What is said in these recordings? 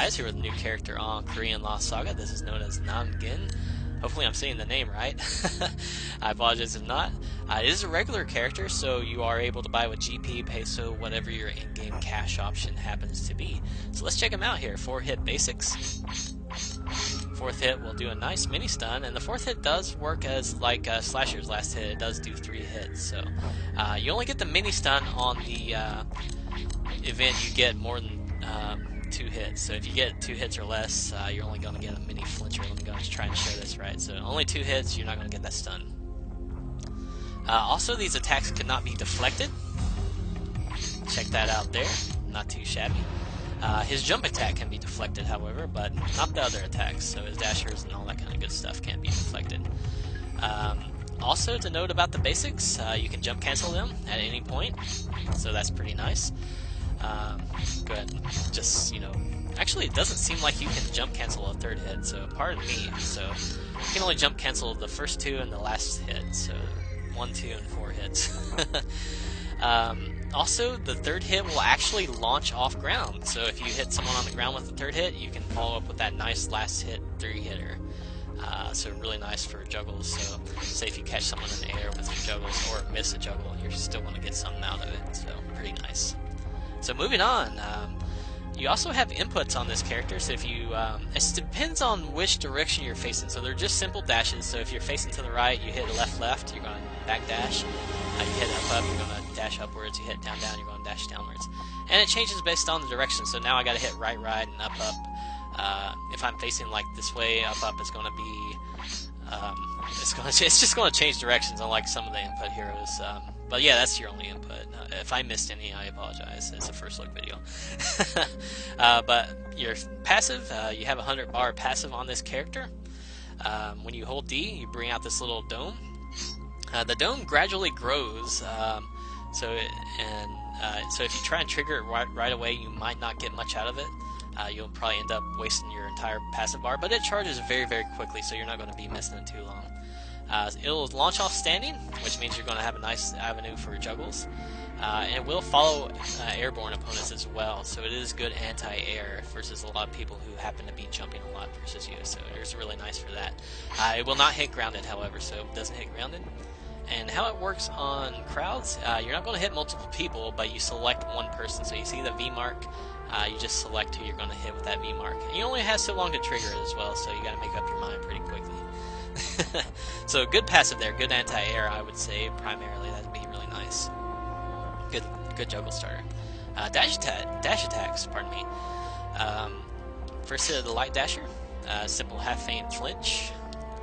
guys, here with a new character on Korean Lost Saga. This is known as Namgin. Hopefully I'm saying the name right. I apologize if not. It is a regular character, so you are able to buy with GP, peso, whatever your in-game cash option happens to be. So let's check him out here. 4-hit basics. 4th hit will do a nice mini stun, and the 4th hit does work as like Slasher's last hit. It does do 3 hits, so you only get the mini stun on the event you get more than 2 hits. So if you get 2 hits or less, you're only going to get a mini flincher. Let me go and try and show this right. So only 2 hits, you're not going to get that stun. Also, these attacks could not be deflected. Check that out there. Not too shabby. His jump attack can be deflected, however, but not the other attacks. So his dashers and all that kind of good stuff can't be deflected. Also, to note about the basics, you can jump cancel them at any point, so that's pretty nice. Go ahead, just, actually it doesn't seem like you can jump cancel a 3rd hit, so pardon me. So you can only jump cancel the first 2 and the last hit, so 1, 2, and 4 hits. Also, the 3rd hit will actually launch off ground, so if you hit someone on the ground with the 3rd hit, you can follow up with that nice last hit 3-hitter. So really nice for juggles. So say if you catch someone in the air with your juggles or miss a juggle, you're still going to get something out of it, so pretty nice. So moving on, you also have inputs on this character, so if you, it depends on which direction you're facing, so they're just simple dashes. So if you're facing to the right, you hit left, you're going to back dash. You hit up, you're going to dash upwards. You hit down, you're going to dash downwards. And it changes based on the direction, so now I got to hit right, and up. If I'm facing like this way, up is going to be, it's just going to change directions, unlike some of the input heroes. But yeah, that's your only input. If I missed any, I apologize. It's a first look video. But your passive, you have a 100 bar passive on this character. When you hold D, you bring out this little dome. The dome gradually grows, so if you try and trigger it right away, you might not get much out of it. You'll probably end up wasting your entire passive bar, but it charges very, very quickly, so you're not going to be missing it too long. It'll launch off standing, which means you're going to have a nice avenue for juggles. And it will follow airborne opponents as well, so it is good anti-air versus a lot of people who happen to be jumping a lot versus you, so it's really nice for that. It will not hit grounded, however, so it doesn't hit grounded. And how it works on crowds, you're not going to hit multiple people, but you select one person. So you see the V mark, you just select who you're going to hit with that V mark. And you only have so long to trigger it as well, so you got to make up your mind pretty quickly. So good passive there, good anti-air, I would say primarily. That'd be really nice. Good juggle starter. Dash attacks, pardon me. First hit of the light dasher, simple half feint flinch,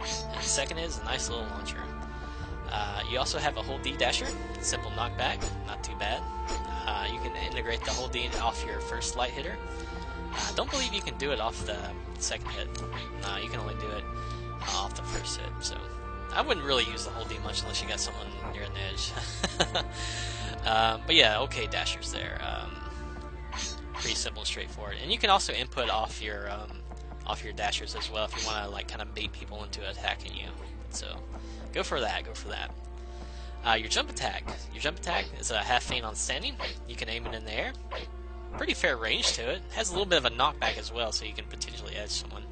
and the second is a nice little launcher. You also have a hold D dasher, simple knockback, not too bad. You can integrate the hold D off your first light hitter. Don't believe you can do it off the second hit. You can only do it off the first hit, so I wouldn't really use the hold D much unless you got someone near an edge. But yeah, okay dashers there. Pretty simple and straightforward. And you can also input off your dashers as well if you want to like kind of bait people into attacking you. So go for that. Your jump attack is a half feint on standing. You can aim it in the air. Pretty fair range to it. Has a little bit of a knockback as well, so you can potentially edge someone.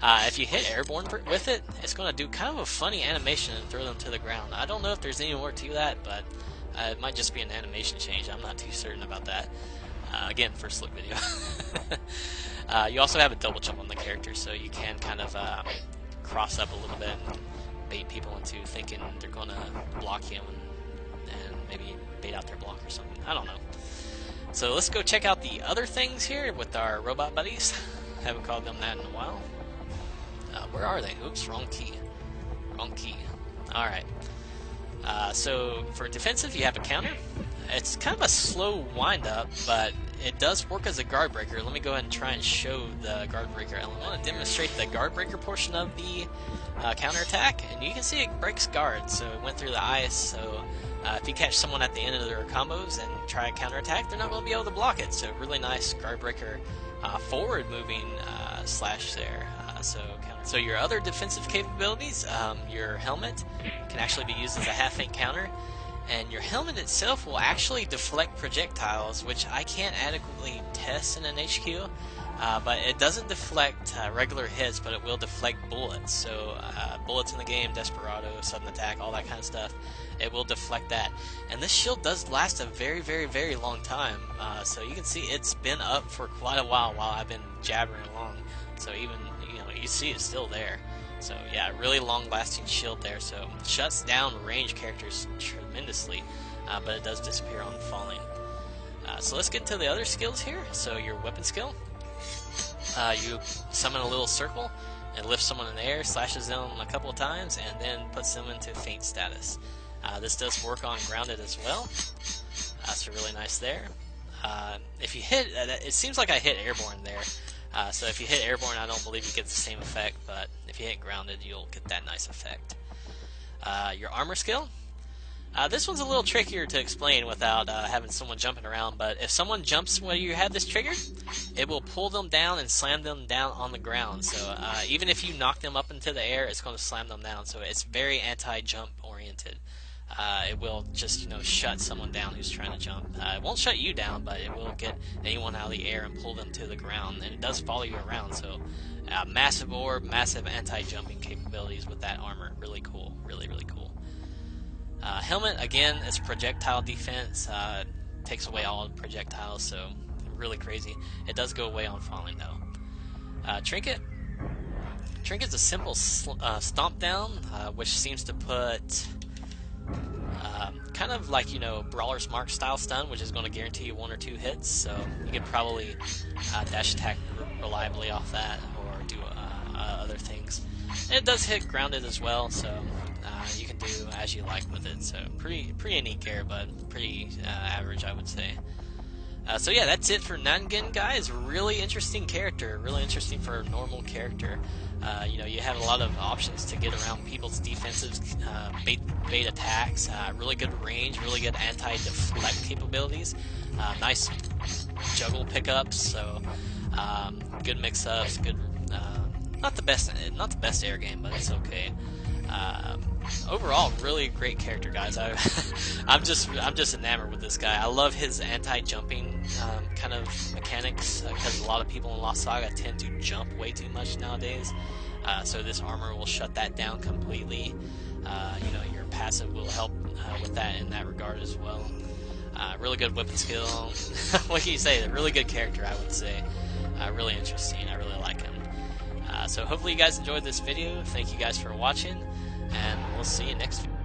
If you hit airborne with it, it's going to do kind of a funny animation and throw them to the ground. I don't know if there's any more to that, but it might just be an animation change. I'm not too certain about that. Again, first look video. You also have a double jump on the character, so you can kind of cross up a little bit and bait people into thinking they're going to block you and maybe bait out their block or something. I don't know. So let's go check out the other things here with our robot buddies. Haven't called them that in a while. Where are they? Oops, wrong key. Alright. So for defensive, you have a counter. It's kind of a slow wind-up, but it does work as a guard breaker. Let me go ahead and try and show the guard breaker element. I want to demonstrate the guard breaker portion of the counter attack, and you can see it breaks guard, so it went through the ice. So if you catch someone at the end of their combos and try a counter attack, they're not going to be able to block it. So really nice guard breaker forward moving slash there. So your other defensive capabilities, your helmet can actually be used as a half feint counter. And your helmet itself will actually deflect projectiles, which I can't adequately test in an HQ. But it doesn't deflect regular hits, but it will deflect bullets. So bullets in the game, Desperado, sudden attack, all that kind of stuff, it will deflect that. And this shield does last a very, very, very long time. So you can see it's been up for quite a while I've been jabbering along. So even, you see it's still there. So yeah, really long-lasting shield there. So shuts down range characters tremendously, but it does disappear on falling. So let's get to the other skills here. So your weapon skill. You summon a little circle and lift someone in the air, slashes them a couple of times, and then puts them into faint status. This does work on grounded as well, so really nice there. If you hit, it seems like I hit airborne there, so if you hit airborne I don't believe you get the same effect, but if you hit grounded you'll get that nice effect. Your armor skill. This one's a little trickier to explain without having someone jumping around, but if someone jumps when you have this triggered, it will pull them down and slam them down on the ground. So even if you knock them up into the air, it's going to slam them down. So it's very anti-jump oriented. It will just shut someone down who's trying to jump. It won't shut you down, but it will get anyone out of the air and pull them to the ground. And it does follow you around, so massive orb, massive anti-jumping capabilities with that armor. Really cool. Really, really cool. Helmet, again, it's projectile defense. Takes away all projectiles, so really crazy. It does go away on falling, though. Trinket. Trinket's a simple stomp down, which seems to put kind of like, Brawler's Mark style stun, which is going to guarantee you 1 or 2 hits, so you can probably dash attack reliably off that, or do other things. And it does hit grounded as well, so you can do as you like with it. So pretty neat gear, but pretty average, I would say. So yeah, that's it for Nangen, guys. Really interesting character, really interesting for a normal character. You have a lot of options to get around people's defensive bait attacks, really good range, really good anti-deflect capabilities, nice juggle pickups, so good mix-ups, good, not the best air game, but it's okay. Overall, really great character, guys. I'm just enamored with this guy. I love his anti-jumping kind of mechanics, because a lot of people in Lost Saga tend to jump way too much nowadays. So this armor will shut that down completely. Your passive will help with that in that regard as well. Really good weapon skill. What can you say? A really good character, I would say. Really interesting. I really like him. So hopefully you guys enjoyed this video. Thank you guys for watching, and we'll see you next video.